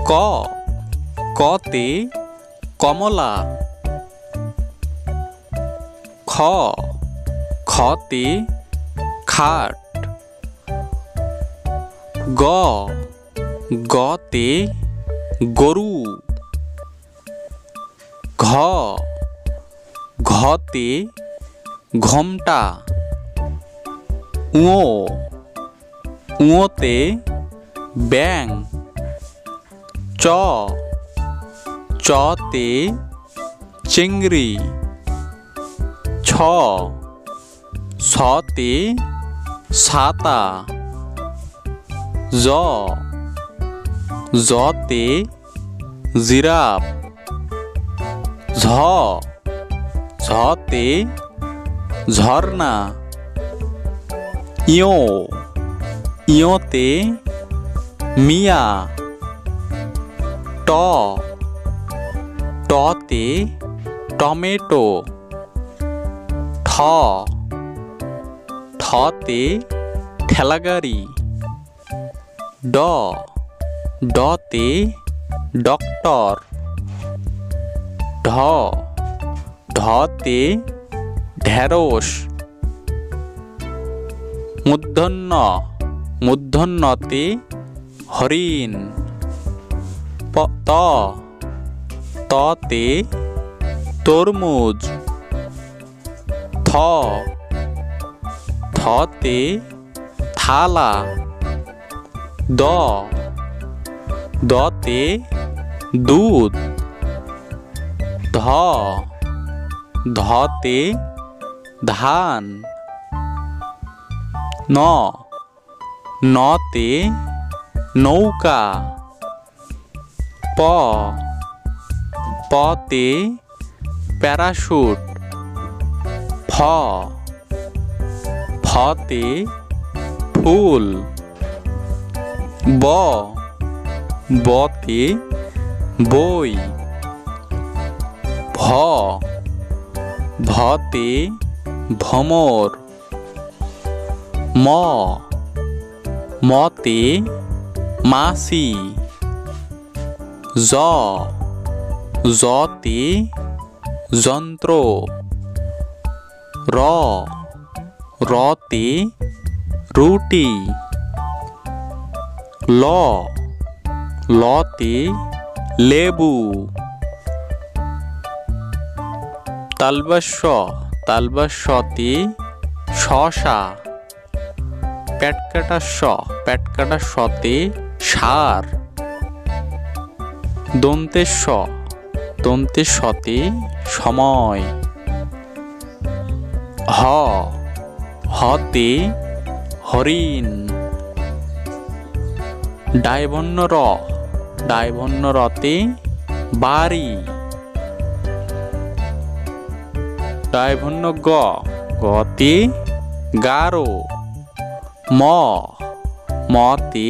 ক কতে কমলা। খ খতে খাট। গ গতে গরু। ঘ ঘতে ঘোমটা। ঙ ঙতে ব্যাঙ। চ চতে চিংড়ি। ছ ছতে ছাতা। জ জতে জিরাফ। ঝ ঝতে ঝর্ণা। ইয় ইয়তে মিয়া। ট টতে টমেটো। ঠ ঠতে ঠেলাগাড়ি। ড ডতে ডক্টর। ঢ ঢতে ঢেঁড়স। মূর্ধন্য মূর্ধন্যতে হরিণ। ত ততে তরমুজ। থ থতে থালা। দ দতে দুধ। ধ ধতে ধান। ন নতে নৌকা। প পতে প্যারাশুট। ফ ফতে ফুল। ব বতে বই। ভ ভতে ভমর। ম মতে মাছি। জ জতে যন্ত্র। র রতে রুটি। ল লতে লেবু। তালব্য তালব্যতে শশা। পেটকাটা পেটকাটা শতে সার। দন্তের শতে সময়। হ হতে হরিণ। ডায়ভন্য রতে বাড়ি। ডায়ভন্য গতে গারো। মতে